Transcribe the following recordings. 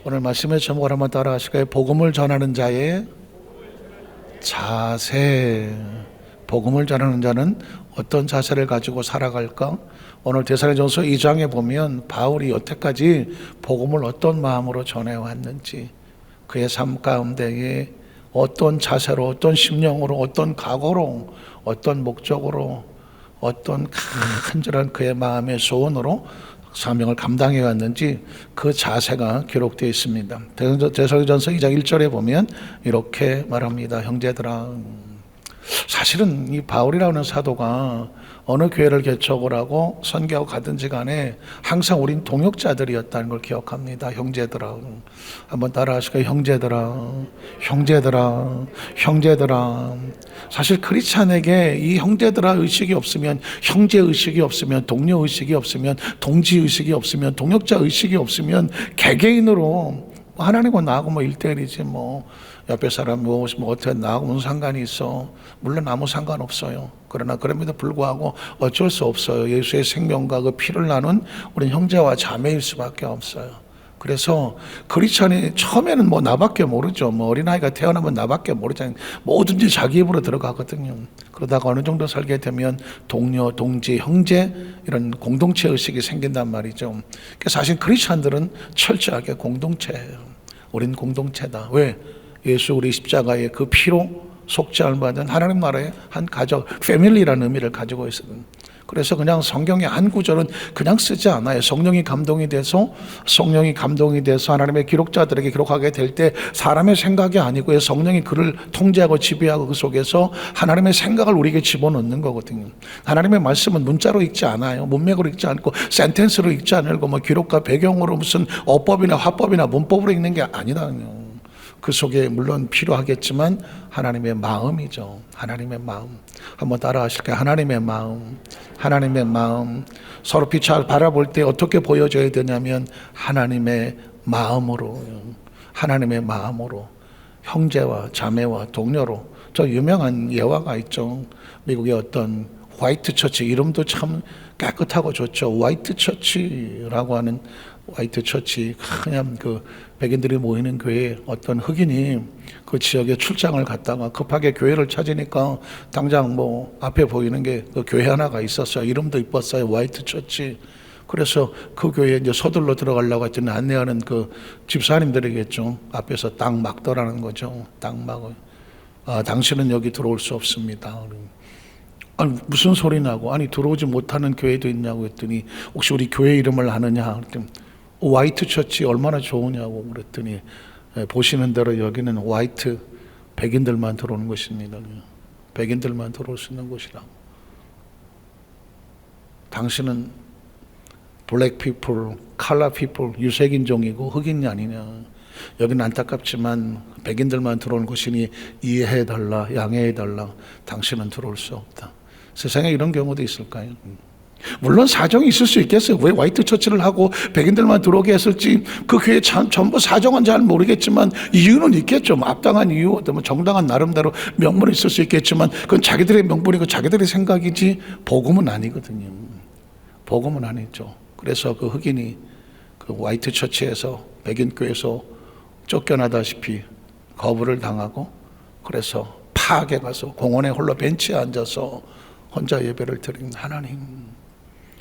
오늘 말씀의 제목을 한번 따라 하실까요? 복음을 전하는 자의 자세. 복음을 전하는 자는 어떤 자세를 가지고 살아갈까? 오늘 데살로니가전서 2장에 보면 바울이 여태까지 복음을 어떤 마음으로 전해왔는지, 그의 삶 가운데에 어떤 자세로, 어떤 심령으로, 어떤 각오로, 어떤 목적으로, 어떤 간절한 그의 마음의 소원으로 사명을 감당해 왔는지 그 자세가 기록되어 있습니다. 데살로니가전서 2장 1절에 보면 이렇게 말합니다. 형제들아, 사실은 이 바울이라는 사도가 어느 교회를 개척을 하고 선교하고 가든지 간에 항상 우린 동역자들이었다는 걸 기억합니다. 형제들아, 한번 따라 하실까요? 형제들아, 형제들아, 형제들아. 사실 크리스찬에게 이 형제들아 의식이 없으면, 형제 의식이 없으면, 동료 의식이 없으면, 동지 의식이 없으면, 동역자 의식이 없으면 개개인으로 하나님과 나하고 뭐 1대1이지 뭐 옆에 사람 뭐 어떻게 나하고 무슨 상관이 있어. 물론 아무 상관없어요. 그러나 그럼에도 불구하고 어쩔 수 없어요. 예수의 생명과 그 피를 나눈 우리는 형제와 자매일 수밖에 없어요. 그래서 크리스천이 처음에는 뭐 나밖에 모르죠. 뭐 어린아이가 태어나면 나밖에 모르잖아요. 뭐든지 자기 입으로 들어가거든요. 그러다가 어느 정도 살게 되면 동료, 동지, 형제 이런 공동체 의식이 생긴단 말이죠. 그러니까 사실 크리스천들은 철저하게 공동체예요. 우린 공동체다. 왜? 예수 우리 십자가의 그 피로 속죄함을 받은 하나님 나라의 한 가족, 패밀리라는 의미를 가지고 있거든요. 그래서 그냥 성경의 한 구절은 그냥 쓰지 않아요. 성령이 감동이 돼서 하나님의 기록자들에게 기록하게 될 때 사람의 생각이 아니고 성령이 그를 통제하고 지배하고 그 속에서 하나님의 생각을 우리에게 집어넣는 거거든요. 하나님의 말씀은 문자로 읽지 않아요. 문맥으로 읽지 않고 센텐스로 읽지 않고 뭐 기록과 배경으로 무슨 어법이나 화법이나 문법으로 읽는 게 아니다요. 그 속에 물론 필요하겠지만 하나님의 마음이죠. 하나님의 마음. 한번 따라 하실까요? 하나님의 마음. 하나님의 마음. 서로 빛을 바라볼 때 어떻게 보여줘야 되냐면 하나님의 마음으로. 하나님의 마음으로. 형제와 자매와 동료로. 저 유명한 예화가 있죠. 미국의 어떤 화이트 처치, 이름도 참 깨끗하고 좋죠. 화이트 처치라고 하는 화이트 처치, 그냥 그 백인들이 모이는 교회에 어떤 흑인이 그 지역에 출장을 갔다가 급하게 교회를 찾으니까 당장 뭐 앞에 보이는 게 그 교회 하나가 있었어요. 이름도 이뻤어요. 화이트 처치. 그래서 그 교회에 이제 서둘러 들어가려고 했더니 안내하는 그 집사님들이겠죠. 앞에서 딱 막더라는 거죠. 딱 막을. 당신은 여기 들어올 수 없습니다. 아니, 무슨 소리 나고, 아니 들어오지 못하는 교회도 있냐고 했더니 혹시 우리 교회 이름을 아느냐 그랬더니 화이트 처치 얼마나 좋으냐고 그랬더니 보시는 대로 여기는 화이트, 백인들만 들어오는 것입니다. 백인들만 들어올 수 있는 곳이라고. 당신은 블랙 피플, 칼라 피플, 유색인종이고 흑인이 아니냐. 여기는 안타깝지만 백인들만 들어오는 곳이니 이해해달라, 양해해달라. 당신은 들어올 수 없다. 세상에 이런 경우도 있을까요? 물론 사정이 있을 수 있겠어요. 왜 화이트 처치를 하고 백인들만 들어오게 했을지 그 교회 전부 사정은 잘 모르겠지만 이유는 있겠죠. 마땅한 이유, 정당한 나름대로 명분이 있을 수 있겠지만 그건 자기들의 명분이고 자기들의 생각이지 복음은 아니거든요. 복음은 아니죠. 그래서 그 흑인이 그 화이트 처치에서 백인 교회에서 쫓겨나다시피 거부를 당하고 그래서 파악에 가서 공원에 홀로 벤치에 앉아서 혼자 예배를 드린 하나님,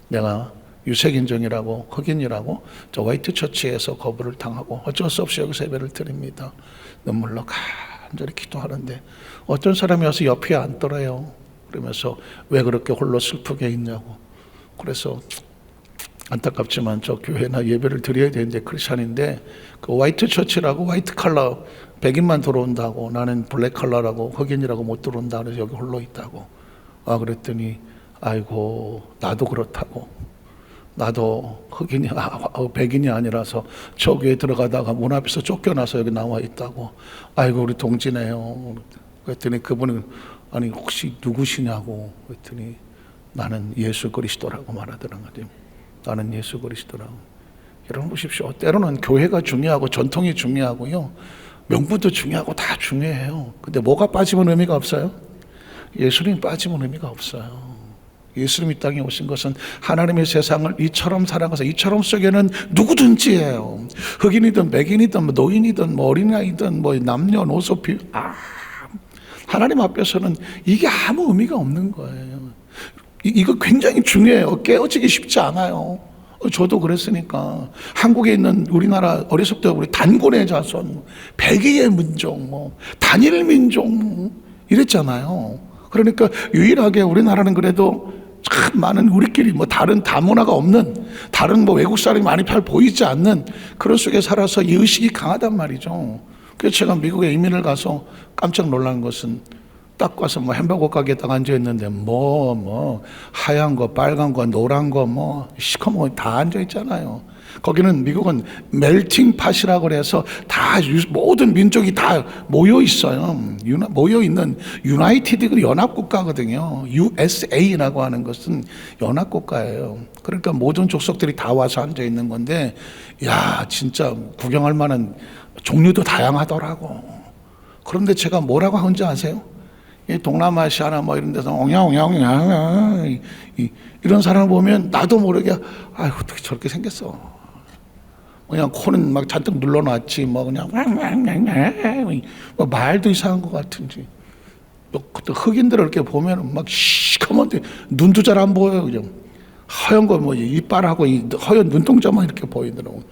내가 유색인종이라고 흑인이라고 저 화이트 처치에서 거부를 당하고 어쩔 수 없이 여기서 예배를 드립니다. 눈물로 간절히 기도하는데 어떤 사람이 와서 옆에 앉더래요. 그러면서 왜 그렇게 홀로 슬프게 있냐고. 그래서 안타깝지만 저 교회나 예배를 드려야 되는데 크리스찬인데 그 화이트 처치라고 화이트 컬러 백인만 들어온다고 나는 블랙 컬러라고 흑인이라고 못 들어온다 그래서 여기 홀로 있다고. 그랬더니 아이고 나도 그렇다고. 나도 흑인이 백인이 아니라서 저 교회 들어가다가 문 앞에서 쫓겨나서 여기 나와 있다고. 아이고 우리 동지네요. 그랬더니 그분은 아니 혹시 누구시냐고. 그랬더니 나는 예수 그리스도라고 말하더라는 거죠. 나는 예수 그리스도라고. 여러분 보십시오. 때로는 교회가 중요하고 전통이 중요하고요. 명분도 중요하고 다 중요해요. 근데 뭐가 빠지면 의미가 없어요? 예수님 빠지면 의미가 없어요. 예수님이 땅에 오신 것은 하나님의 세상을 이처럼 사랑해서 이처럼 속에는 누구든지 해요. 흑인이든 백인이든 노인이든 어린아이든 남녀노소 하나님 앞에서는 이게 아무 의미가 없는 거예요. 이거 굉장히 중요해요. 깨어지기 쉽지 않아요. 저도 그랬으니까. 한국에 있는 우리나라 어렸을 때 우리 단군의 자손, 백의의 민족, 단일 민족 이랬잖아요. 그러니까 유일하게 우리나라는 그래도 참 많은 우리끼리 다른 다문화가 없는, 다른 외국 사람이 많이 잘 보이지 않는 그런 속에 살아서 이 의식이 강하단 말이죠. 그래서 제가 미국에 이민을 가서 깜짝 놀란 것은 딱 가서 햄버거 가게에 딱 앉아 있는데 하얀 거, 빨간 거, 노란 거 시커먼 다 앉아 있잖아요. 거기는 미국은 멜팅 팟이라고 그래서 다 모든 민족이 다 모여 있어요. 모여 있는 유나이티드 연합국가거든요. USA라고 하는 것은 연합국가예요. 그러니까 모든 족속들이 다 와서 앉아 있는 건데, 야 진짜 구경할 만한 종류도 다양하더라고. 그런데 제가 뭐라고 하는지 아세요? 이 동남아시아나 이런 데서 옹야옹야옹야 이런 사람을 보면 나도 모르게 아이고 어떻게 저렇게 생겼어. 그냥 코는 막 잔뜩 눌러놨지 그냥 말도 이상한 것 같은지. 또 흑인들을 이렇게 보면 막 시커먼데 눈도 잘 안 보여요. 그냥 하얀 거 이빨하고 하얀 눈동자만 이렇게 보이더라고.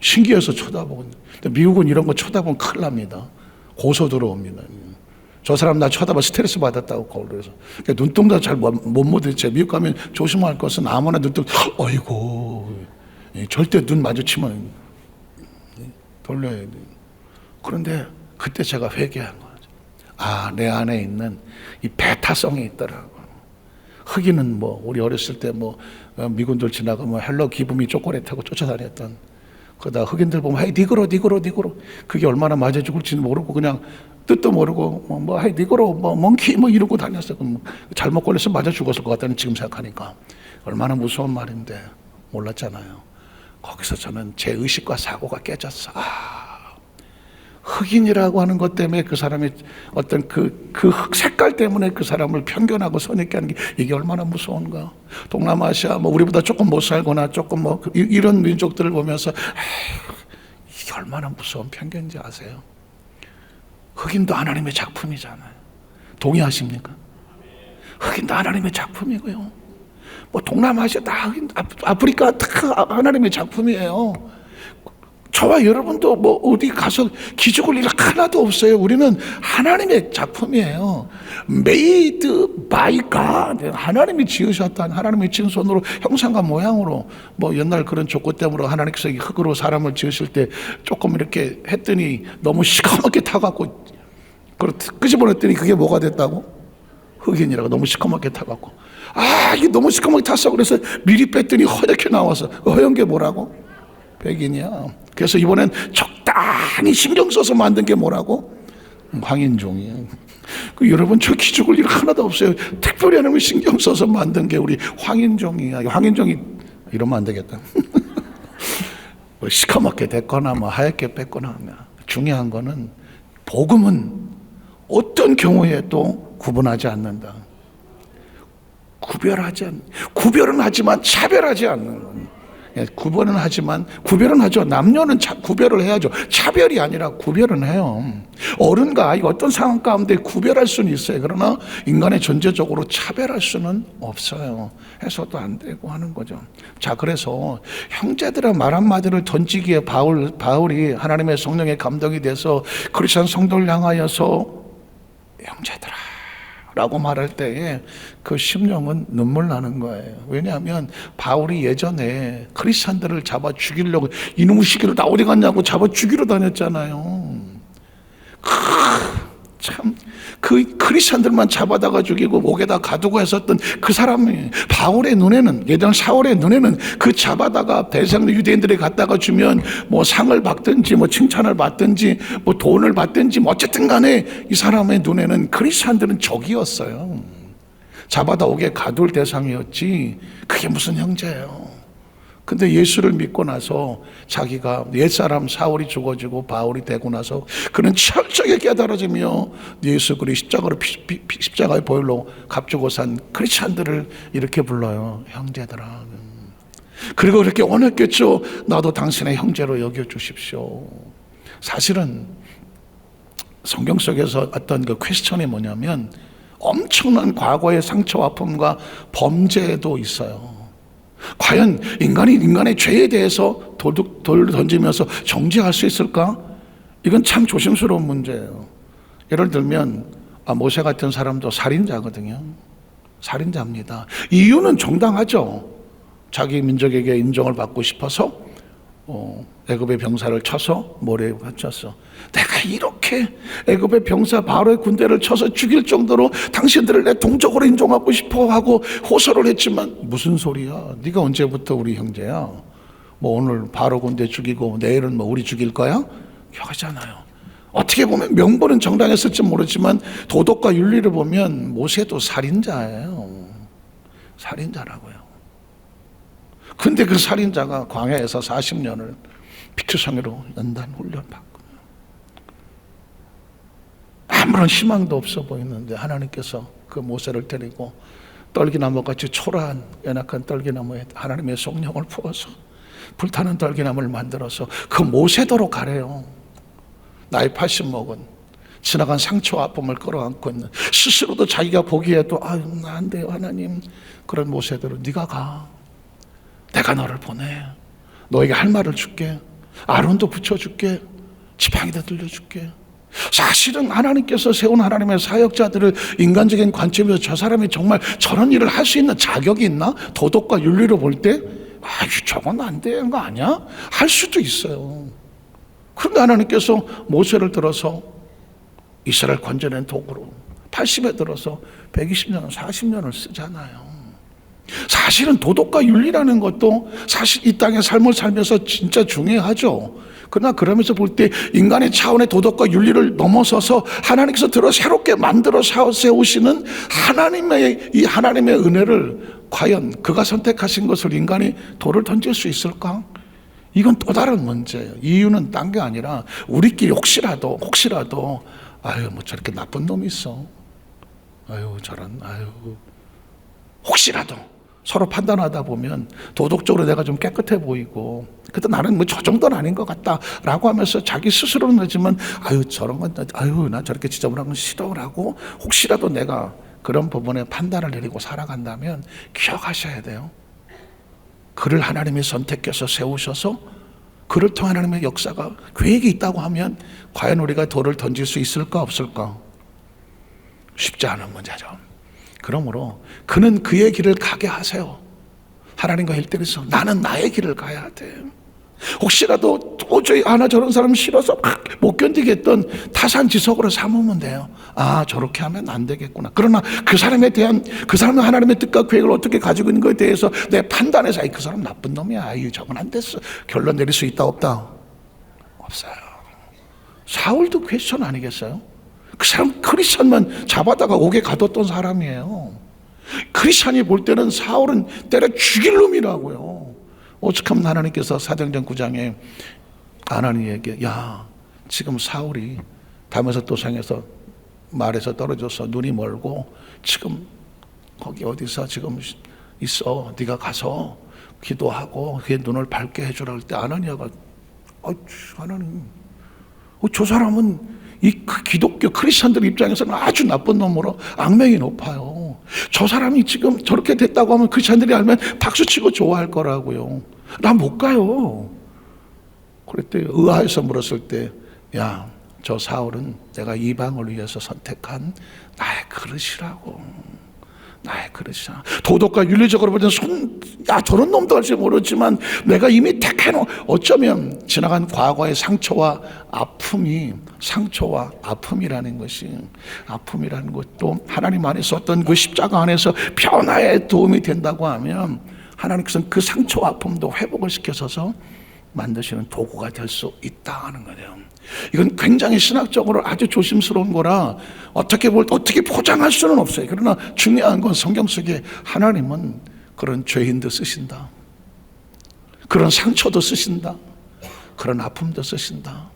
신기해서 쳐다보고. 근데 미국은 이런 거 쳐다보면 큰일 납니다. 고소 들어옵니다. 저 사람 나 쳐다봐 스트레스 받았다고 그래서 눈동자 잘 못 모르겠어요. 미국 가면 조심할 것은 아무나 어이고 절대 눈 마주치면 돌려야 돼. 그런데 그때 제가 회개한 거죠. 내 안에 있는 이 배타성이 있더라고. 흑인은 우리 어렸을 때 미군들 지나가면 헬로 기분이 초콜릿하고 쫓아다녔던, 그러다 흑인들 보면 하이 니그로 그게 얼마나 맞아 죽을지 모르고 그냥 뜻도 모르고 하이 니그로 멍키 이러고 다녔어. 잘못 걸려서 맞아 죽었을 것 같다는 지금 생각하니까 얼마나 무서운 말인데 몰랐잖아요. 거기서 저는 제 의식과 사고가 깨졌어. 흑인이라고 하는 것 때문에 그 사람의 어떤 그 흑 색깔 때문에 그 사람을 편견하고 선입게 하는 게 이게 얼마나 무서운가. 동남아시아 우리보다 조금 못 살거나 조금 이런 민족들을 보면서 이게 얼마나 무서운 편견인지 아세요? 흑인도 하나님의 작품이잖아요. 동의하십니까? 흑인도 하나님의 작품이고요. 동남아시아 다 아프리카 다 하나님의 작품이에요. 저와 여러분도 어디 가서 기죽을 일 하나도 없어요. 우리는 하나님의 작품이에요. Made by God. 하나님이 지으셨던, 하나님이 지은 손으로 형상과 모양으로 옛날 그런 조건 때문에 하나님께서 흙으로 사람을 지으실 때 조금 이렇게 했더니 너무 시커멓게 타갖고 끄집어냈더니 그게 뭐가 됐다고? 흑인이라고. 너무 시커멓게 타갖고 이게 너무 시커멓게 탔어. 그래서 미리 뺐더니 허옇게 나와서 허연 게 뭐라고? 백인이야. 그래서 이번엔 적당히 신경 써서 만든 게 뭐라고? 황인종이야. 여러분 저 기죽을 일 하나도 없어요. 특별히 하나님이 신경 써서 만든 게 우리 황인종이야. 황인종이 이러면 안 되겠다. 시커멓게 됐거나 하얗게 뺐거나 하면 중요한 거는 복음은 어떤 경우에도 구분하지 않는다. 구별은 하지만 차별하지 않는. 구별은 하죠. 남녀는 구별을 해야죠. 차별이 아니라 구별은 해요. 어른과 아이가 어떤 상황 가운데 구별할 수는 있어요. 그러나 인간의 전체적으로 차별할 수는 없어요. 해서도 안 되고 하는 거죠. 자, 그래서 형제들의 말 한마디를 던지기에 바울이 하나님의 성령에 감동이 돼서 크리스천 성도를 향하여서 형제들아 라고 말할 때에 그 심령은 눈물 나는 거예요. 왜냐하면 바울이 예전에 크리스찬들을 잡아 죽이려고 이놈의 시기를 나 어디 갔냐고 잡아 죽이러 다녔잖아요. 참 그 크리스찬들만 잡아다가 죽이고 목에다 가두고 했었던 그 사람이 바울의 눈에는, 예전 사울의 눈에는 그 잡아다가 대상 유대인들이 갖다가 주면 상을 받든지 칭찬을 받든지 돈을 받든지 어쨌든 간에 이 사람의 눈에는 크리스찬들은 적이었어요. 잡아다 오게 가둘 대상이었지 그게 무슨 형제예요. 근데 예수를 믿고 나서 자기가 옛사람 사울이 죽어지고 바울이 되고 나서 그는 철저하게 깨달아지며 예수 그리스도 십자가의 보혈로 값주고 산 크리스찬들을 이렇게 불러요. 형제들아. 그리고 이렇게 원했겠죠. 나도 당신의 형제로 여겨주십시오. 사실은 성경 속에서 어떤 그 퀘스천이 뭐냐면 엄청난 과거의 상처와 아픔과 범죄도 있어요. 과연 인간이 인간의 죄에 대해서 돌을 던지면서 정죄할 수 있을까? 이건 참 조심스러운 문제예요. 예를 들면 모세 같은 사람도 살인자거든요. 살인자입니다. 이유는 정당하죠. 자기 민족에게 인정을 받고 싶어서 애굽의 병사를 쳐서 모래에 갇혔어. 내가 이렇게 애굽의 병사 바로의 군대를 쳐서 죽일 정도로 당신들을 내 동족으로 인정하고 싶어 하고 호소를 했지만 무슨 소리야? 네가 언제부터 우리 형제야? 뭐 오늘 바로 군대 죽이고 내일은 뭐 우리 죽일 거야? 하잖아요. 어떻게 보면 명분은 정당했을지 모르지만 도덕과 윤리를 보면 모세도 살인자예요. 살인자라고요. 근데 그 살인자가 광야에서 40년을 피투성이로 연단 훈련받고 아무런 희망도 없어 보이는데 하나님께서 그 모세를 데리고 떨기나무같이 초라한 연약한 떨기나무에 하나님의 성령을 부어서 불타는 떨기나무를 만들어서 그 모세도로 가래요. 나이 80 먹은 지나간 상처와 아픔을 끌어안고 있는 스스로도 자기가 보기에도 나 안 돼요 하나님. 그런 모세대로 네가 가. 내가 너를 보내. 너에게 할 말을 줄게. 아론도 붙여줄게. 지팡이도 들려줄게. 사실은 하나님께서 세운 하나님의 사역자들을 인간적인 관점에서 저 사람이 정말 저런 일을 할 수 있는 자격이 있나? 도덕과 윤리로 볼 때 저건 안 되는 거 아니야? 할 수도 있어요. 그런데 하나님께서 모세를 들어서 이스라엘 건져낸 도구로 80에 들어서 120년, 40년을 쓰잖아요. 사실은 도덕과 윤리라는 것도 사실 이 땅의 삶을 살면서 진짜 중요하죠. 그러나 그러면서 볼 때 인간의 차원의 도덕과 윤리를 넘어서서 하나님께서 들어 새롭게 만들어 세우시는 하나님의 은혜를 과연 그가 선택하신 것을 인간이 돌을 던질 수 있을까? 이건 또 다른 문제예요. 이유는 딴 게 아니라 우리끼리 혹시라도 뭐 저렇게 나쁜 놈이 있어. 혹시라도 서로 판단하다 보면 도덕적으로 내가 좀 깨끗해 보이고 그때 나는 뭐 저 정도는 아닌 것 같다라고 하면서 자기 스스로는 하지만 저런 건 나 저렇게 지저분한 건 싫어라고 혹시라도 내가 그런 부분에 판단을 내리고 살아간다면 기억하셔야 돼요. 그를 하나님이 선택해서 세우셔서 그를 통한 하나님의 역사가 계획이 있다고 하면 과연 우리가 돌을 던질 수 있을까 없을까? 쉽지 않은 문제죠. 그러므로 그는 그의 길을 가게 하세요. 하나님과 일대에서 나는 나의 길을 가야 돼. 혹시라도 도저히 나 저런 사람 싫어서 못 견디겠던 타산지석으로 삼으면 돼요. 저렇게 하면 안 되겠구나. 그러나 그 사람은 하나님의 뜻과 계획을 어떻게 가지고 있는 것에 대해서 내 판단해서 그 사람 나쁜 놈이야. 저건 안 됐어. 결론 내릴 수 있다 없다? 없어요. 사울도 퀘스천 아니겠어요? 그 사람 크리스찬만 잡아다가 옥에 가뒀던 사람이에요. 크리스찬이 볼 때는 사울은 때려 죽일 놈이라고요. 오죽하면 하나님께서 사도행전 9장에 아나니에게 지금 사울이 다메섹 도상에서 말에서 떨어져서 눈이 멀고 지금 거기 어디서 지금 있어. 네가 가서 기도하고 그의 눈을 밝게 해주라 할 때 아나니아가 하나님 저 사람은 이 기독교 크리스천들 입장에서는 아주 나쁜 놈으로 악명이 높아요. 저 사람이 지금 저렇게 됐다고 하면 크리스천들이 알면 박수치고 좋아할 거라고요. 나 못 가요. 그랬더니 의아해서 물었을 때 저 사울은 내가 이방을 위해서 선택한 나의 그릇이라고. 나의 그릇이야. 도덕과 윤리적으로 볼 때는 저런 놈도 할지 모르지만 내가 이미 택해놓은 어쩌면 지나간 과거의 상처와 아픔이라는 것도 하나님 안에서 어떤 그 십자가 안에서 변화에 도움이 된다고 하면 하나님께서는 그 상처와 아픔도 회복을 시켜서 만드시는 도구가 될 수 있다 하는 거예요. 이건 굉장히 신학적으로 아주 조심스러운 거라 어떻게 포장할 수는 없어요. 그러나 중요한 건 성경 속에 하나님은 그런 죄인도 쓰신다. 그런 상처도 쓰신다. 그런 아픔도 쓰신다.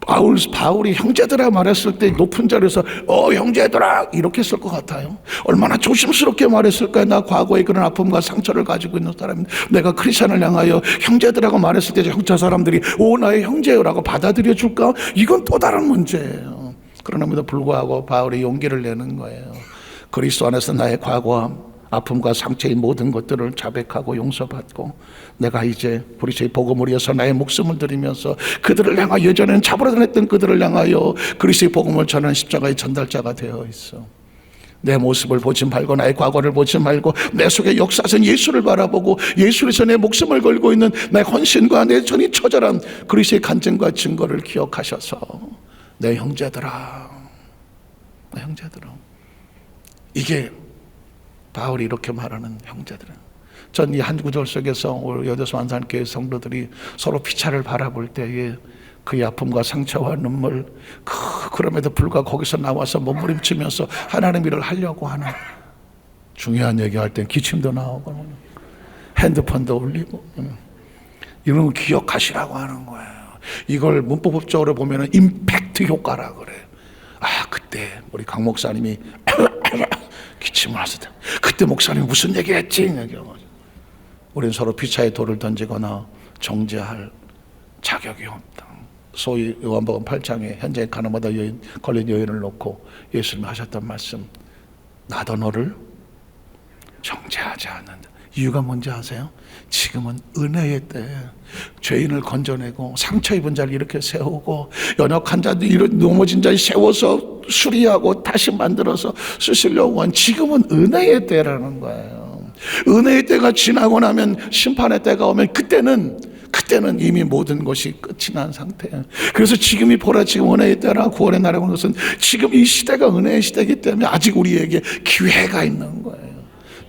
바울이 형제들아 말했을 때 높은 자리에서 형제들아 이렇게 했을 것 같아요. 얼마나 조심스럽게 말했을까요? 나 과거에 그런 아픔과 상처를 가지고 있는 사람인데 내가 크리스천을 향하여 형제들하고 말했을 때 저 사람들이 나의 형제라고 받아들여 줄까? 이건 또 다른 문제예요. 그러나에도 불구하고 바울이 용기를 내는 거예요. 그리스도 안에서 나의 과거와 아픔과 상처의 모든 것들을 자백하고 용서받고 내가 이제 그리스도의 복음을 위해서 나의 목숨을 드리면서 그들을 향하여 예전에는 잡으러 다녔던 그들을 향하여 그리스도의 복음을 전하는 십자가의 전달자가 되어 있어. 내 모습을 보지 말고 나의 과거를 보지 말고 내 속에 역사선 예수를 바라보고 예수에서 내 목숨을 걸고 있는 내 헌신과 내 전이 처절한 그리스도의 간증과 증거를 기억하셔서 내 형제들아, 내 형제들아, 이게 바울이 이렇게 말하는 형제들은, 전 이 한 구절 속에서 우리 여대수 안산교회 성도들이 서로 피차를 바라볼 때에 그의 아픔과 상처와 눈물, 그럼에도 불구하고 거기서 나와서 몸부림치면서 하나님 일을 하려고 하는, 중요한 얘기할 땐 기침도 나오고 핸드폰도 울리고 이런 거 기억하시라고 하는 거예요. 이걸 문법적으로 보면은 임팩트 효과라 그래. 그때 우리 강 목사님이 기침을 하실 때 그때 목사님이 무슨 얘기했지? 우리는 서로 피차에 돌을 던지거나 정죄할 자격이 없다. 소위 요한복음 8장에 현재 가나마다 걸린 여인을 놓고 예수님이 하셨던 말씀, 나도 너를 정죄하지 않는다. 이유가 뭔지 아세요? 지금은 은혜의 때, 죄인을 건져내고 상처 입은 자를 이렇게 세우고 연약한 자들, 넘어진 자를 세워서 수리하고 다시 만들어서 쓰시려고 한, 지금은 은혜의 때라는 거예요. 은혜의 때가 지나고 나면 심판의 때가 오면 그때는 이미 모든 것이 끝이 난 상태예요. 그래서 지금이 보라, 지금 은혜의 때라 구원의 날이라는 것은 지금 이 시대가 은혜의 시대이기 때문에 아직 우리에게 기회가 있는 거예요.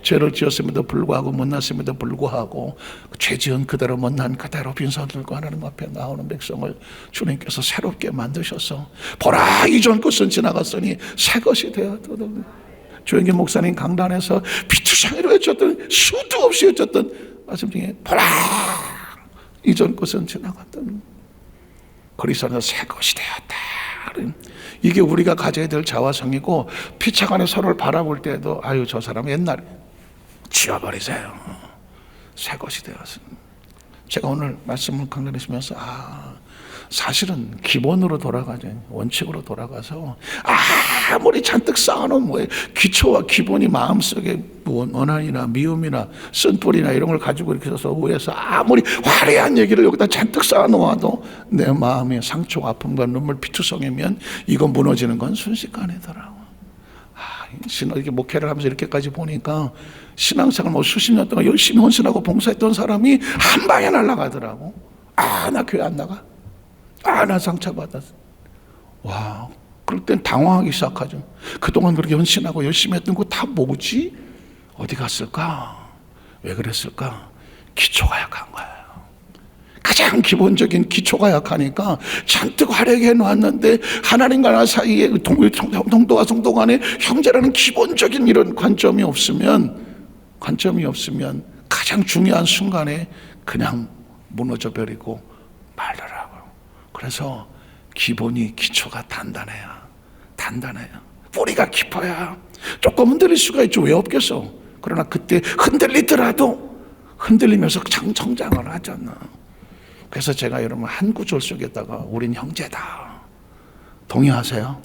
죄를 지었음에도 불구하고 못났음에도 불구하고 죄 지은 그대로 못난 그대로 빈손 들고 하나님 앞에 나오는 백성을 주님께서 새롭게 만드셔서 보라, 이전 것은 지나갔으니 새 것이 되었도다. 조영기 목사님 강단에서 비투성이로 외쳤던, 수도 없이 외쳤던 말씀 중에 보라, 이전 것은 지나갔던 그리스도는 새 것이 되었다. 이게 우리가 가져야 될 자화성이고, 피차간에 서로를 바라볼 때도 저 사람 옛날에 지워버리세요. 새 것이 되었습니다. 제가 오늘 말씀을 강단하시면서 사실은 기본으로 돌아가죠. 원칙으로 돌아가서 아무리 잔뜩 쌓아놓은 기초와 기본이 마음속에 원한이나 미움이나 쓴뿌리나 이런 걸 가지고 이렇게 해서 위에서 아무리 화려한 얘기를 여기다 잔뜩 쌓아놓아도 내 마음의 상처, 아픔과 눈물, 피투성이면 이건 무너지는 건 순식간이더라고. 이렇게 목회를 하면서 이렇게까지 보니까 신앙생활 수십 년 동안 열심히 헌신하고 봉사했던 사람이 한 방에 날아가더라고. 나 교회 안 나가. 나 상처받았어. 그럴 땐 당황하기 시작하죠. 그동안 그렇게 헌신하고 열심히 했던 거 다 뭐지? 어디 갔을까? 왜 그랬을까? 기초가 약한 거예요. 가장 기본적인 기초가 약하니까 잔뜩 화려하게 해놓았는데 하나님과 나 사이에 성도와 성도 간에 형제라는 기본적인 이런 관점이 없으면 가장 중요한 순간에 그냥 무너져 버리고 말더라고요. 그래서 기초가 단단해요. 뿌리가 깊어야 조금 흔들릴 수가 있죠. 왜 없겠어? 그러나 그때 흔들리더라도 흔들리면서 성장을 하잖아. 그래서 제가 여러분 한 구절 속에다가 우린 형제다. 동의하세요?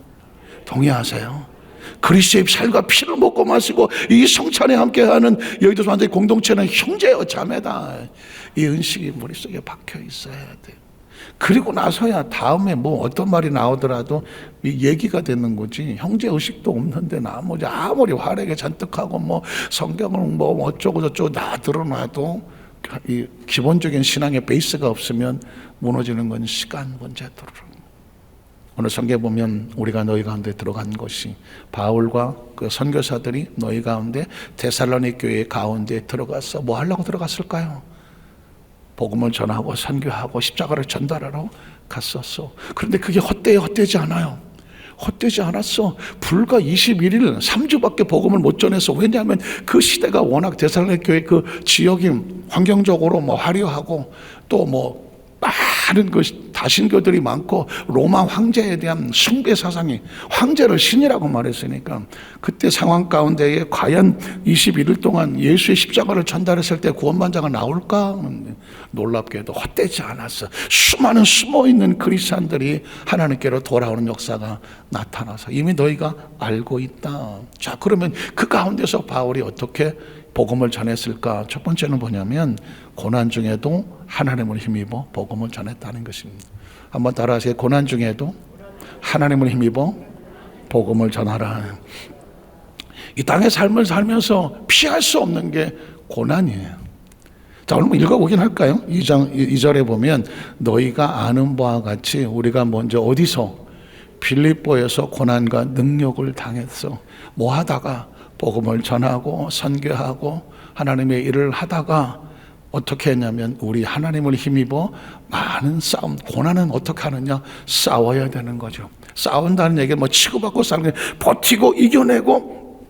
그리스도의 살과 피를 먹고 마시고 이 성찬에 함께하는 여의도 교회 공동체는 형제요 자매다. 이 은식이 머릿속에 박혀 있어야 돼. 그리고 나서야 다음에 어떤 말이 나오더라도 이 얘기가 되는 거지. 형제 의식도 없는데 나머지 아무리 화려하게 잔뜩하고 성경을 어쩌고 저쩌고 다 드러나도 이 기본적인 신앙의 베이스가 없으면 무너지는 건 시간 문제더라. 오늘 성경에 보면 우리가 너희 가운데 들어간 것이, 바울과 그 선교사들이 너희 가운데 데살로니가 교회 가운데 들어가서 뭐 하려고 들어갔을까요? 복음을 전하고 선교하고 십자가를 전달하러 갔었어. 그런데 그게 헛되지 않아요. 헛되지 않았어. 불과 21일 3주밖에 복음을 못 전해서. 왜냐하면 그 시대가 워낙 데살로니가 교회 그 지역이 환경적으로 뭐 화려하고 또 뭐 많은 그 다신교들이 많고 로마 황제에 대한 숭배 사상이, 황제를 신이라고 말했으니까 그때 상황 가운데에 과연 21일 동안 예수의 십자가를 전달했을 때 구원반자가 나올까? 놀랍게도 헛되지 않았어. 수많은 숨어있는 그리스도인들이 하나님께로 돌아오는 역사가 나타나서 이미 너희가 알고 있다. 자, 그러면 그 가운데서 바울이 어떻게 복음을 전했을까? 첫 번째는 뭐냐면 고난 중에도 하나님을 힘입어 복음을 전했다는 것입니다. 한번 따라하세요. 고난 중에도 하나님을 힘입어 복음을 전하라. 이 땅의 삶을 살면서 피할 수 없는 게 고난이에요. 자, 오늘 읽어보긴 할까요? 2절에 보면 너희가 아는 바와 같이 우리가 먼저 어디서? 빌립보에서 고난과 능력을 당했어. 뭐 하다가? 복음을 전하고 선교하고 하나님의 일을 하다가 어떻게 했냐면 우리 하나님을 힘입어 많은 싸움, 고난은 어떻게 하느냐? 싸워야 되는 거죠. 싸운다는 얘기는 뭐 치고받고 싸우는 게 버티고 이겨내고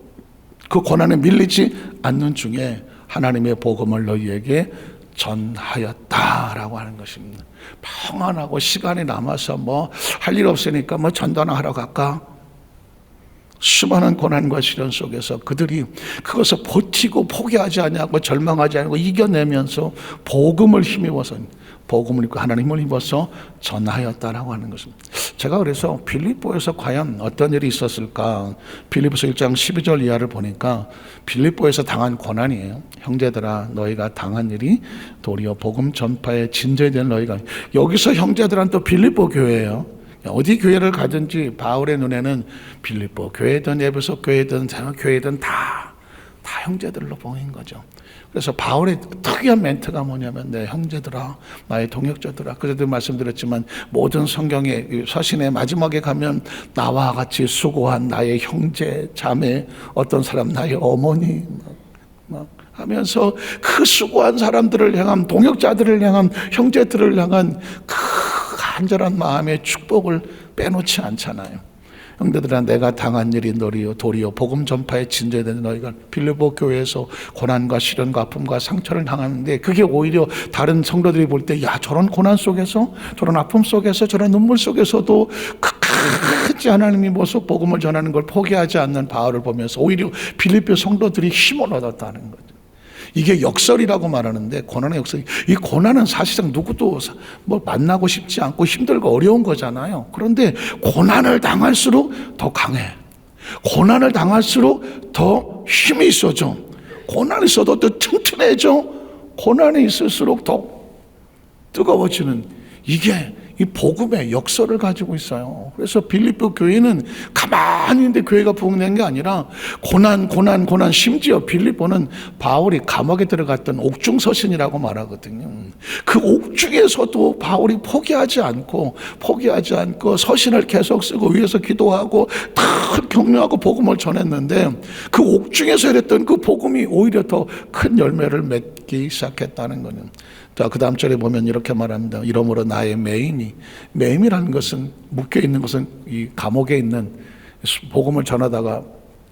그 고난에 밀리지 않는 중에 하나님의 복음을 너희에게 전하였다라고 하는 것입니다. 평안하고 시간이 남아서 뭐 할 일 없으니까 뭐 전도하러 갈까? 수많은 고난과 시련 속에서 그들이 그것을 버티고 포기하지 않고 절망하지 않고 이겨내면서 복음을 힘입어서, 복음을 입고 하나님을 힘입어서 전하였다라고 하는 것입니다. 제가 그래서 빌립보에서 과연 어떤 일이 있었을까? 빌립보서 1장 12절 이하를 보니까 빌립보에서 당한 고난이에요. 형제들아 너희가 당한 일이 도리어 복음 전파에 진저된 너희가. 여기서 형제들은 또 빌립보 교회예요. 어디 교회를 가든지 바울의 눈에는 빌립보 교회든 에베소 교회든 대학 교회든 다 형제들로 보인 거죠. 그래서 바울의 특이한 멘트가 뭐냐면 내 형제들아, 나의 동역자들아. 그전에도 말씀드렸지만 모든 성경의 서신의 마지막에 가면 나와 같이 수고한 나의 형제, 자매, 어떤 사람 나의 어머니 막 하면서 그 수고한 사람들을 향한, 동역자들을 향한, 형제들을 향한 그 간절한 마음의 축복을 빼놓지 않잖아요. 형제들아 내가 당한 일이 도리어 복음 전파에 진저된 너희가. 빌립보 교회에서 고난과 시련과 아픔과 상처를 당하는데 그게 오히려 다른 성도들이 볼 때 야 저런 고난 속에서, 저런 아픔 속에서, 저런 눈물 속에서도 끝까지 하나님이 모습 복음을 전하는 걸 포기하지 않는 바울을 보면서 오히려 빌립보 성도들이 힘을 얻었다는 거죠. 이게 역설이라고 말하는데 고난의 역설. 이 고난은 사실상 누구도 뭐 만나고 싶지 않고 힘들고 어려운 거잖아요. 그런데 고난을 당할수록 더 강해. 고난을 당할수록 더 힘이 있어져. 고난이 있어도 더 튼튼해져. 고난이 있을수록 더 뜨거워지는, 이게 이 복음의 역설을 가지고 있어요. 그래서 빌립보 교회는 가만히 있는데 교회가 부흥된 게 아니라 고난, 심지어 빌립보는 바울이 감옥에 들어갔던 옥중서신이라고 말하거든요. 그 옥중에서도 바울이 포기하지 않고 서신을 계속 쓰고 위에서 기도하고 다 격려하고 복음을 전했는데 그 옥중에서 이랬던 그 복음이 오히려 더 큰 열매를 맺기 시작했다는 거는. 자, 그 다음 절에 보면 이렇게 말합니다. 이러므로 나의 매임이라는 것은, 묶여있는 것은 이 감옥에 있는, 복음을 전하다가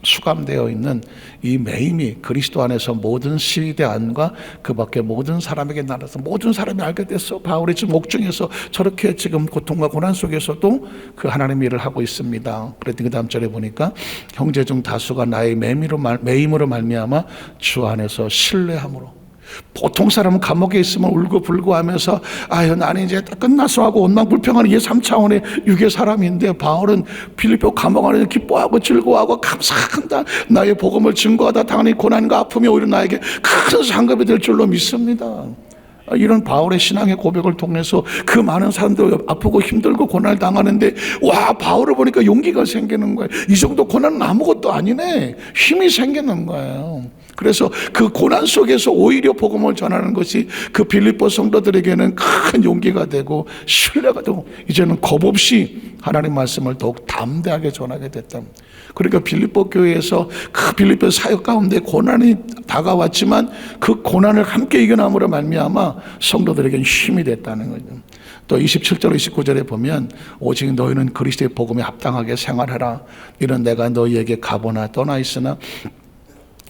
수감되어 있는 이 매임이 그리스도 안에서 모든 시대 안과 그 밖에 모든 사람에게 나눠서 모든 사람이 알게 됐어. 바울이 지금 옥중에서 저렇게 지금 고통과 고난 속에서도 그 하나님의 일을 하고 있습니다. 그랬더니 그 다음 절에 보니까 형제 중 다수가 나의 매임으로 말미암아 주 안에서 신뢰함으로. 보통 사람은 감옥에 있으면 울고 불고 하면서 아유 나는 이제 끝났어 하고 원망불평하는 이 3차원의 육의 사람인데 바울은 빌립보 감옥 안에서 기뻐하고 즐거워하고 감사한다. 나의 복음을 증거하다 당연히 고난과 아픔이 오히려 나에게 큰 상급이 될 줄로 믿습니다. 이런 바울의 신앙의 고백을 통해서 그 많은 사람들 아프고 힘들고 고난을 당하는데 와 바울을 보니까 용기가 생기는 거예요. 이 정도 고난은 아무것도 아니네. 힘이 생기는 거예요. 그래서 그 고난 속에서 오히려 복음을 전하는 것이 그 빌립보 성도들에게는 큰 용기가 되고 신뢰가 되고 이제는 겁없이 하나님 말씀을 더욱 담대하게 전하게 됐다. 그러니까 빌립보 교회에서 그 빌립보 사역 가운데 고난이 다가왔지만 그 고난을 함께 이겨남으로 말미암아 성도들에게는 힘이 됐다는 거죠. 또 27절 29절에 보면 오직 너희는 그리스도의 복음에 합당하게 생활하라. 이런 내가 너희에게 가보나 떠나 있으나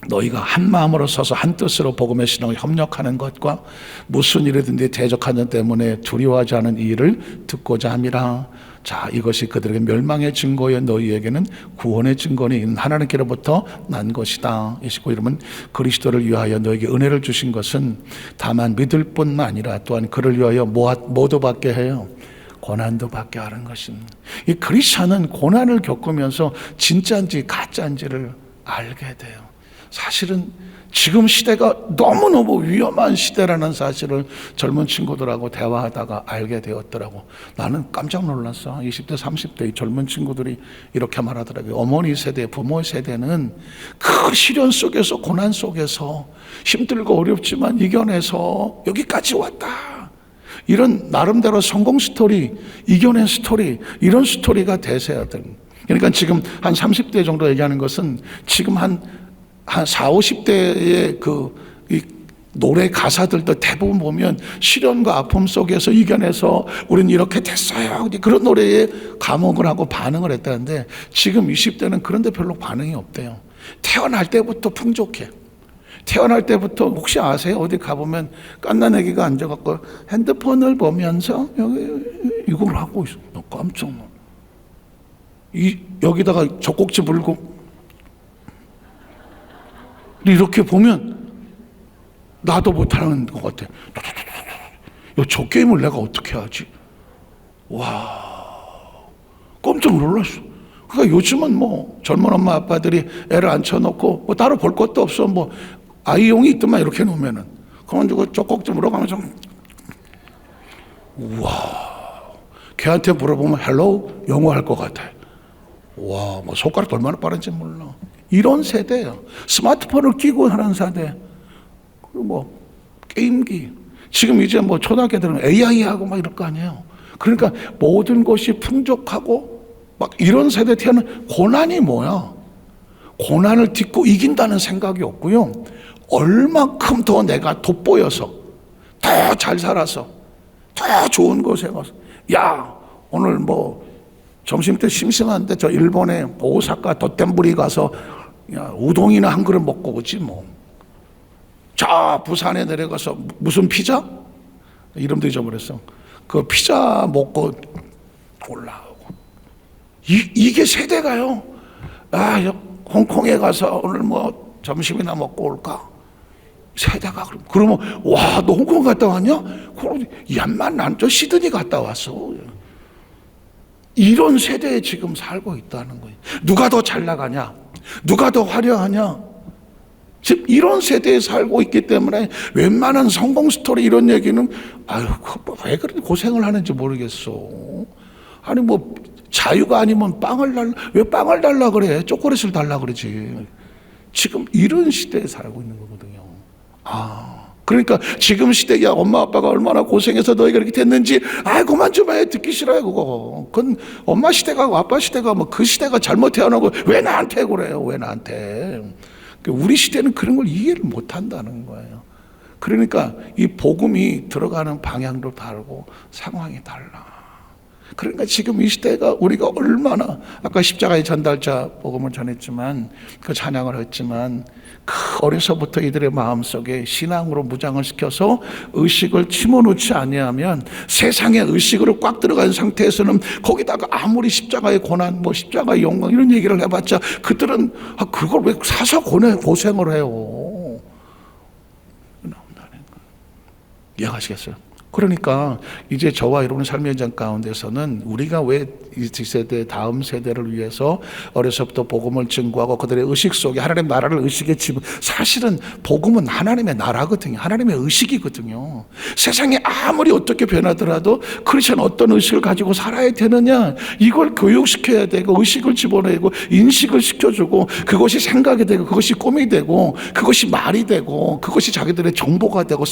너희가 한 마음으로 서서 한 뜻으로 복음의 신앙을 협력하는 것과 무슨 일이든지 대적하는 때문에 두려워하지 않은 이 일을 듣고자 함이라. 자, 이것이 그들에게 멸망의 증거여 너희에게는 구원의 증거니 하나님께로부터 난 것이다. 29절은 그리스도를 위하여 너에게 은혜를 주신 것은 다만 믿을 뿐만 아니라 또한 그를 위하여 뭐도 받게 해요? 고난도 받게 하는 것입니다. 이 크리스찬은 고난을 겪으면서 진짜인지 가짜인지를 알게 돼요. 사실은 지금 시대가 너무너무 위험한 시대라는 사실을 젊은 친구들하고 대화하다가 알게 되었더라고. 나는 깜짝 놀랐어. 20대 30대 이 젊은 친구들이 이렇게 말하더라고요. 어머니 세대, 부모 세대는 그 시련 속에서 고난 속에서 힘들고 어렵지만 이겨내서 여기까지 왔다. 이런 나름대로 성공 스토리, 이겨낸 스토리, 이런 스토리가 대세야 돼. 그러니까 지금 한 30대 정도 얘기하는 것은 지금 한 4, 50대의 이 노래 가사들도 대부분 보면 시련과 아픔 속에서 이겨내서 우리는 이렇게 됐어요. 그런 노래에 감옥을 하고 반응을 했다는데 지금 20대는 그런데 별로 반응이 없대요. 태어날 때부터 풍족해. 태어날 때부터 혹시 아세요? 어디 가보면 갓난아기가 앉아갖고 핸드폰을 보면서 이걸 하고 있어. 나 깜짝 놀라. 여기다가 젖꼭지 물고 이렇게 보면 나도 못하는 것 같아. 저 게임을 내가 어떻게 하지? 와, 깜짝 놀랐어. 그러니까 요즘은 뭐 젊은 엄마 아빠들이 애를 앉혀놓고 뭐 따로 볼 것도 없어. 뭐 아이용이 있더만 이렇게 놓으면은 그래가지고 쩍kok좀 물어가면서 우와, 걔한테 물어보면 헬로우 영어 할 것 같아. 와, 뭐 손가락도 얼마나 빠른지 몰라. 이런 세대예요. 스마트폰을 끼고 하는 세대. 그리고 뭐 게임기. 지금 이제 뭐 초등학교들은 AI하고 막 이럴 거 아니에요. 그러니까 모든 것이 풍족하고 막 이런 세대 태어난 고난이 뭐야? 고난을 딛고 이긴다는 생각이 없고요. 얼마큼 더 내가 돋보여서 더 잘 살아서 더 좋은 곳에 가서 야, 오늘 뭐 점심때 심심한데 저 일본에 오사카 도템부리 가서 야, 우동이나 한 그릇 먹고 오지 뭐. 저 부산에 내려가서 무슨 피자? 이름도 잊어버렸어. 그 피자 먹고 올라오고. 이게 세대가요. 아, 홍콩에 가서 오늘 뭐 점심이나 먹고 올까? 세대가 그러면 와, 너 홍콩 갔다 왔냐? 그럼 얌만 난 저 시드니 갔다 왔어. 이런 세대에 지금 살고 있다는 거예요. 누가 더 잘 나가냐? 누가 더 화려하냐? 지금 이런 세대에 살고 있기 때문에 웬만한 성공 스토리 이런 얘기는 아유, 왜 그렇게 고생을 하는지 모르겠어. 아니 뭐 자유가 아니면 왜 빵을 달라 그래? 초콜릿을 달라 그러지. 지금 이런 시대에 살고 있는 거거든요. 그러니까 지금 시대에 야, 엄마 아빠가 얼마나 고생해서 너희가 이렇게 됐는지 그만 좀 해. 듣기 싫어요 그거. 그건 엄마 시대가 아빠 시대가 뭐 그 시대가 잘못 태어나고 왜 나한테 그래요? 왜 나한테? 우리 시대는 그런 걸 이해를 못 한다는 거예요. 그러니까 이 복음이 들어가는 방향도 다르고 상황이 달라. 그러니까 지금 이 시대가 우리가 얼마나 아까 십자가의 전달자 복음을 전했지만 그 찬양을 했지만 그 어려서부터 이들의 마음속에 신앙으로 무장을 시켜서 의식을 침어넣지 아니하면 세상의 의식으로 꽉 들어간 상태에서는 거기다가 아무리 십자가의 고난 뭐 십자가의 영광 이런 얘기를 해봤자 그들은 그걸 왜 사서 고생을 해요. 이해하시겠어요? 그러니까 이제 저와 여러분의 삶의 현장 가운데서는 우리가 왜 이 세대 다음 세대를 위해서 어려서부터 복음을 증거하고 그들의 의식 속에 하나님의 나라를 의식에 집어 사실은 복음은 하나님의 나라거든요. 하나님의 의식이거든요. 세상이 아무리 어떻게 변하더라도 크리스천 어떤 의식을 가지고 살아야 되느냐 이걸 교육시켜야 되고 의식을 집어내고 인식을 시켜주고 그것이 생각이 되고 그것이 꿈이 되고 그것이 말이 되고 그것이 자기들의 정보가 되고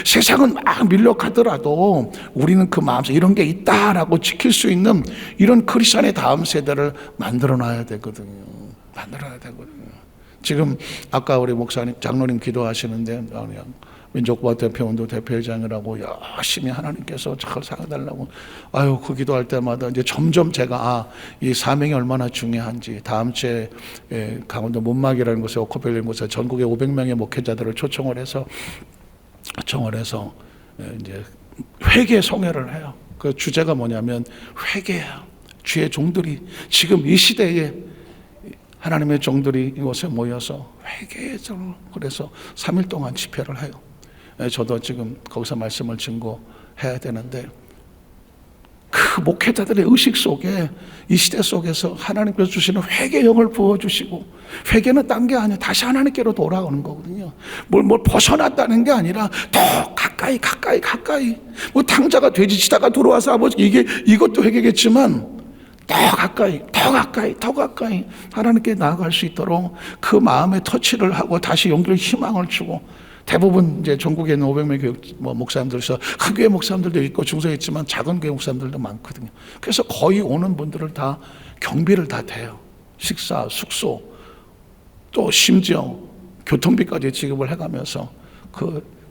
세상은 막 밀려가더라도 우리는 그 마음속에 이런 게 있다라고 지킬 수 있는 이런 크리스천의 다음 세대를 만들어놔야 되거든요. 만들어야 되거든요. 지금 아까 우리 목사님 장로님 기도하시는데 민족보호 대표운동 대표회장이라고 열심히 하나님께서 잘 사용해달라고 그 기도할 때마다 이제 점점 제가 이 사명이 얼마나 중요한지, 다음 주에 강원도 문막이라는 곳에 오코벨리는 곳에 전국에 500명의 목회자들을 초청을 해서 이제 회개 성회를 해요. 그 주제가 뭐냐면 회개예요. 주의 종들이 지금 이 시대에 하나님의 종들이 이곳에 모여서 회개해서 그래서 3일 동안 집회를 해요. 저도 지금 거기서 말씀을 증거해야 되는데 그 목회자들의 의식 속에 이 시대 속에서 하나님께서 주시는 회개의 영을 부어주시고, 회개는 딴 게 아니야. 다시 하나님께로 돌아오는 거거든요. 뭘 벗어났다는 게 아니라 더 가까이 뭐 탕자가 돼지치다가 들어와서 아버지 이것도 회개겠지만 더 가까이 하나님께 나아갈 수 있도록 그 마음에 터치를 하고 다시 용기를 희망을 주고, 대부분 이제 전국에 있는 500명 교육 목사님들에서 큰 교회 목사님들도 있고 중소에 있지만 작은 교회 목사님들도 많거든요. 그래서 거의 오는 분들을 다 경비를 다 대요. 식사, 숙소, 또 심지어 교통비까지 지급을 해가면서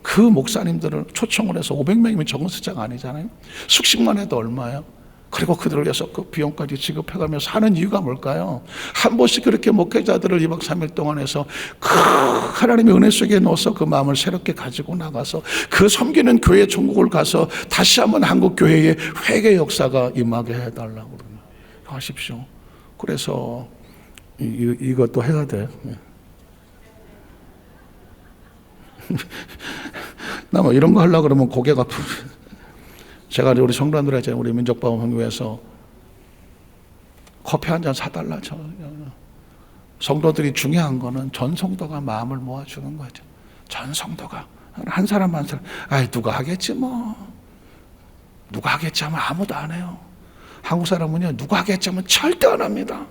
그 목사님들을 초청을 해서 500명이면 적은 숫자가 아니잖아요. 숙식만 해도 얼마예요? 그리고 그들을 위해서 그 비용까지 지급해가면서 하는 이유가 뭘까요? 한 번씩 그렇게 목회자들을 2박 3일 동안 해서 그 하나님의 은혜 속에 넣어서 그 마음을 새롭게 가지고 나가서 그 섬기는 교회 전국을 가서 다시 한번 한국 교회의 회개 역사가 임하게 해달라고 하십시오. 그래서 이것도 해야 돼. 나 뭐 이런 거 하려고 그러면 고개가 제가 우리 성도들한테 우리 민족보호협회에서 커피 한 잔 사달라. 성도들이 중요한 거는 전 성도가 마음을 모아주는 거죠. 전 성도가 한 사람 누가 하겠지 뭐. 누가 하겠지 하면 아무도 안 해요. 한국 사람은요, 누가 하겠지 하면 절대 안 합니다.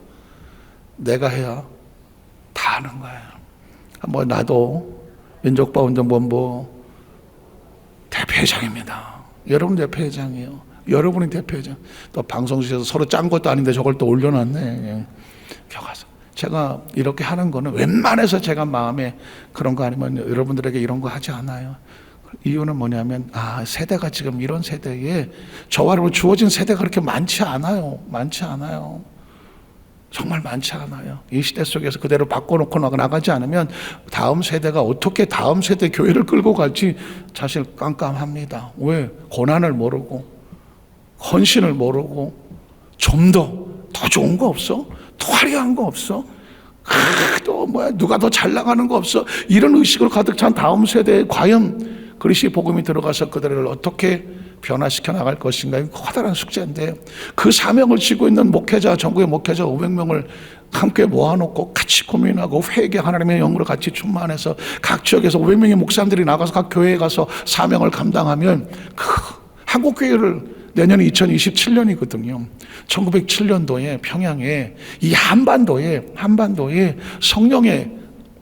내가 해야 다 하는 거예요. 뭐 나도 민족보호운동본부 대표회장입니다. 여러분 대표회장이에요. 여러분이 대표회장. 또 방송국에서 서로 짠 것도 아닌데 저걸 또 올려놨네. 겨가서 제가 이렇게 하는 거는 웬만해서 제가 마음에 그런 거 아니면 여러분들에게 이런 거 하지 않아요. 이유는 뭐냐면 세대가 지금 이런 세대에 저와 여러분 주어진 세대가 그렇게 많지 않아요. 정말 많지 않아요. 이 시대 속에서 그대로 바꿔놓고 나가지 않으면 다음 세대가 어떻게 다음 세대 교회를 끌고 갈지 사실 깜깜합니다. 왜? 고난을 모르고 헌신을 모르고 좀 더 좋은 거 없어? 더 화려한 거 없어? 또 누가 더 잘 나가는 거 없어? 이런 의식으로 가득 찬 다음 세대에 과연 그리스도의 복음이 들어가서 그들을 어떻게 변화시켜 나갈 것인가? 커다란 숙제인데 그 사명을 지고 있는 목회자, 전국의 목회자 500명을 함께 모아놓고 같이 고민하고 회개, 하나님의 영으로 같이 충만해서 각 지역에서 500명의 목사님들이 나가서 각 교회에 가서 사명을 감당하면 한국교회를 내년이 2027년이거든요. 1907년도에 평양에 이 한반도에 성령의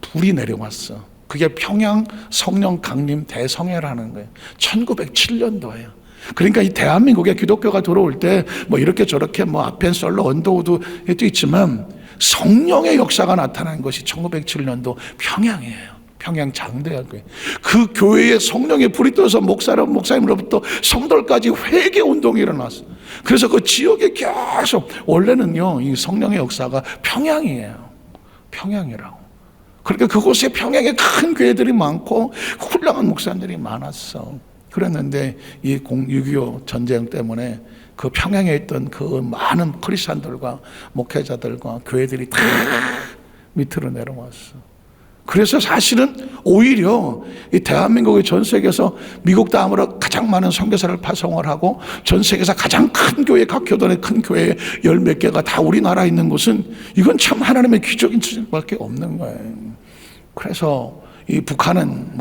불이 내려왔어. 그게 평양 성령 강림 대성회라는 거예요. 1907년도예요. 그러니까 이 대한민국에 기독교가 들어올 때 이렇게 저렇게 아펜솔로 언더우드에도 있지만 성령의 역사가 나타난 것이 1907년도 평양이에요. 평양 장대학교에 그 교회에 성령의 불이 떠서 목사님으로부터 성도들까지 회개 운동이 일어났어. 그래서 그 지역에 계속 원래는요 이 성령의 역사가 평양이에요. 평양이라고. 그러니까 그곳에 평양에 큰 교회들이 많고 훌륭한 목사님들이 많았어. 그랬는데 이 6.25 전쟁 때문에 그 평양에 있던 그 많은 크리스찬들과 목회자들과 교회들이 다 밑으로 내려왔어. 그래서 사실은 오히려 이 대한민국의 전 세계에서 미국 다음으로 가장 많은 선교사를 파송을 하고 전 세계에서 가장 큰 교회, 각 교단의 큰 교회 열 몇 개가 다 우리나라에 있는 곳은 이건 참 하나님의 기적인 수밖에 없는 거예요. 그래서 이 북한은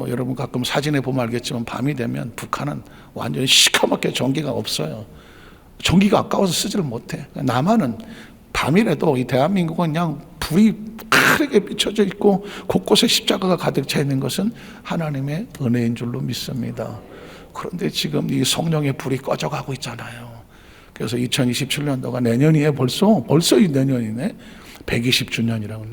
여러분 가끔 사진에 보면 알겠지만 밤이 되면 북한은 완전히 시커멓게 전기가 없어요. 전기가 아까워서 쓰지를 못해. 남한은 밤이라도 이 대한민국은 그냥 불이 크게 비춰져 있고 곳곳에 십자가가 가득 차 있는 것은 하나님의 은혜인 줄로 믿습니다. 그런데 지금 이 성령의 불이 꺼져가고 있잖아요. 그래서 2027년도가 내년이에요. 벌써 이 내년이네. 120주년이라고.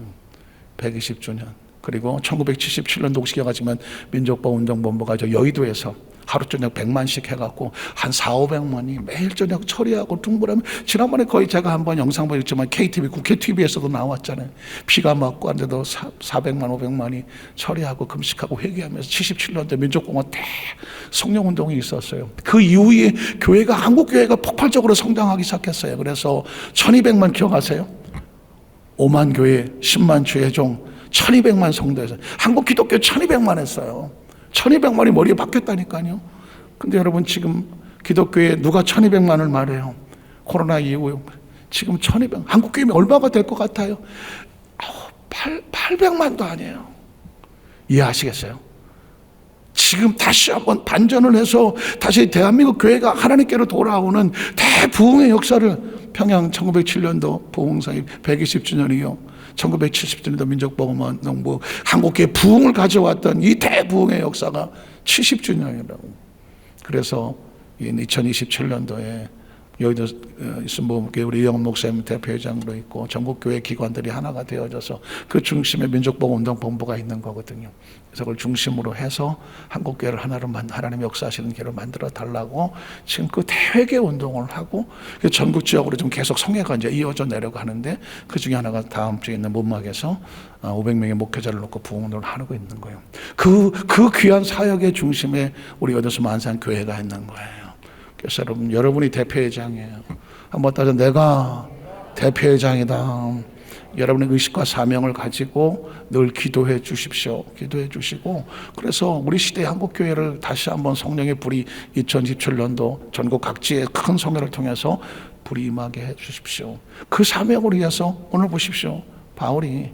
120주년. 그리고 1977년도 오시켜가지만 민족보호운동본부가 저 여의도에서 하루 저녁 100만씩 해갖고 한 4,500만이 매일 저녁 처리하고 둥그러면, 지난번에 거의 제가 한번 영상 보였지만 KTV, 국회 TV에서도 나왔잖아요. 비가 맞고 한데도 400만, 500만이 처리하고 금식하고 회개하면서 77년도 민족공화 성령운동이 있었어요. 그 이후에 교회가, 한국교회가 폭발적으로 성장하기 시작했어요. 그래서 1200만 기억하세요? 5만 교회, 10만 주회종, 1200만 성도에서 한국 기독교 1200만 했어요. 1200만이 머리에 박혔다니까요. 근데 여러분, 지금 기독교에 누가 1200만을 말해요? 코로나 이후 지금 1200, 한국교회 얼마가 될 것 같아요? 800만도 아니에요. 이해하시겠어요? 지금 다시 한번 반전을 해서 다시 대한민국 교회가 하나님께로 돌아오는 대부흥의 역사를, 평양 1907년도 부흥사의 120주년이요, 1970년도 민족보호운동부 한국교회 부흥을 가져왔던 이 대부흥의 역사가 70주년이라고. 그래서 2027년도에 여의도 순복음교회 우리 이영훈 목사님 대표회장으로 있고 전국교회 기관들이 하나가 되어져서 그 중심에 민족보호운동본부가 있는 거거든요. 그래서 그걸 중심으로 해서 한국교회를 하나로 하나님의 역사하시는 교회로 만들어 달라고 지금 그 대회개 운동을 하고, 전국 지역으로 좀 계속 성회가 이제 이어져 내려가는데, 그 중에 하나가 다음 주에 있는 문막에서 500명의 목회자를 놓고 부흥운동을 하고 있는 거예요. 그 귀한 사역의 중심에 우리 여도수 만산교회가 있는 거예요. 그래서 여러분이 대표회장이에요. 한번 따져, 내가 대표회장이다. 여러분의 의식과 사명을 가지고 늘 기도해 주십시오. 기도해 주시고, 그래서 우리 시대의 한국교회를 다시 한번 성령의 불이 2017년도 전국 각지의 큰 성회를 통해서 불이 임하게 해 주십시오. 그 사명을 위해서 오늘 보십시오. 바울이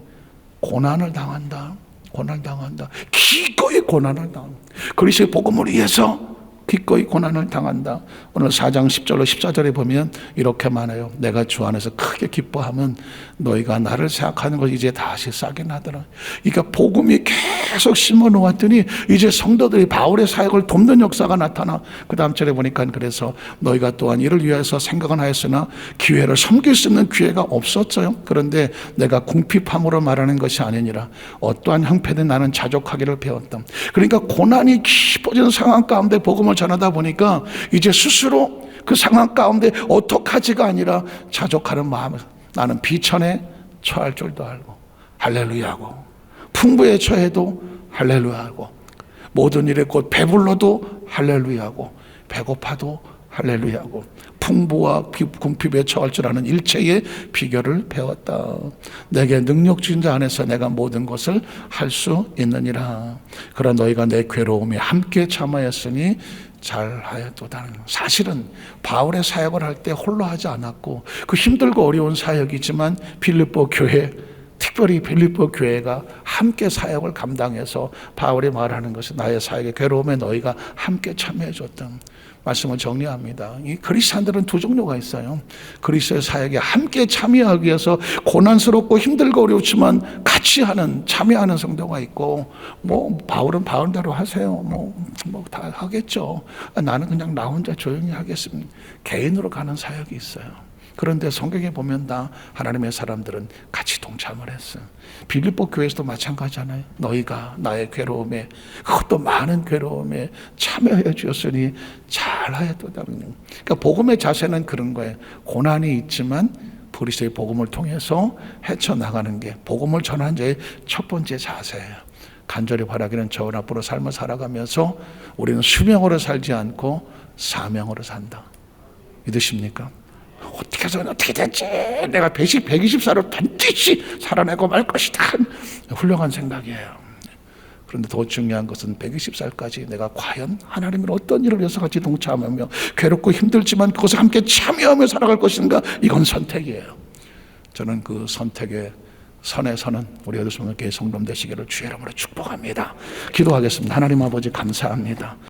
고난을 당한다. 고난을 당한다. 기꺼이 고난을 당한다. 그리스도의 복음을 위해서 기꺼이 고난을 당한다. 오늘 4장 10절로 14절에 보면 이렇게 말해요. 내가 주 안에서 크게 기뻐하면 너희가 나를 생각하는 것이 이제 다시 싸게 나더라. 그러니까 복음이 계속 심어 놓았더니 이제 성도들이 바울의 사역을 돕는 역사가 나타나. 그 다음 절에 보니까, 그래서 너희가 또한 이를 위해서 생각은 하였으나 기회를 섬길 수 있는 기회가 없었어요. 그런데 내가 궁핍함으로 말하는 것이 아니니라. 어떠한 형편에 나는 자족하기를 배웠다. 그러니까 고난이 깊어지는 상황 가운데 복음을 전하다 보니까 이제 스스로 그 상황 가운데 어떡하지가 아니라 자족하는 마음을, 나는 비천에 처할 줄도 알고 할렐루야하고, 풍부에 처해도 할렐루야하고, 모든 일에 곧 배불러도 할렐루야하고, 배고파도 할렐루야하고, 풍부와 궁핍에 처할 줄 아는 일체의 비결을 배웠다. 내게 능력 주신 자 안에서 내가 모든 것을 할 수 있느니라. 그러나 너희가 내 괴로움에 함께 참아였으니 잘하였도다. 사실은 바울의 사역을 할 때 홀로 하지 않았고, 그 힘들고 어려운 사역이지만 빌립보 교회, 특별히 빌립보 교회가 함께 사역을 감당해서 바울이 말하는 것은 나의 사역의 괴로움에 너희가 함께 참여해 줬다. 말씀을 정리합니다. 이 그리스도인들은 두 종류가 있어요. 그리스도의 사역에 함께 참여하기 위해서 고난스럽고 힘들고 어렵지만 같이 하는, 참여하는 성도가 있고, 바울은 바울대로 하세요. 다 하겠죠. 나는 그냥 나 혼자 조용히 하겠습니다. 개인으로 가는 사역이 있어요. 그런데 성경에 보면 다 하나님의 사람들은 같이 동참을 했어요. 빌립보 교회에서도 마찬가지잖아요. 너희가 나의 괴로움에, 그것도 많은 괴로움에 참여해 주었으니 잘하였도다. 그러니까 복음의 자세는 그런 거예요. 고난이 있지만 그리스도의 복음을 통해서 헤쳐나가는 게 복음을 전하는 자의 첫 번째 자세예요. 간절히 바라기는 좋은 앞으로 삶을 살아가면서 우리는 수명으로 살지 않고 사명으로 산다. 믿으십니까? 어떻게 해서 어떻게 됐지? 내가 120살을 반드시 살아내고 말 것이다. 훌륭한 생각이에요. 그런데 더 중요한 것은 120살까지 내가 과연 하나님을 어떤 일을 위해서 같이 동참하며 괴롭고 힘들지만 그것을 함께 참여하며 살아갈 것인가? 이건 선택이에요. 저는 그 선택의 선에 서는 우리 여도수교회 성도님 되시기를 주의 이름으로 축복합니다. 기도하겠습니다. 하나님 아버지 감사합니다.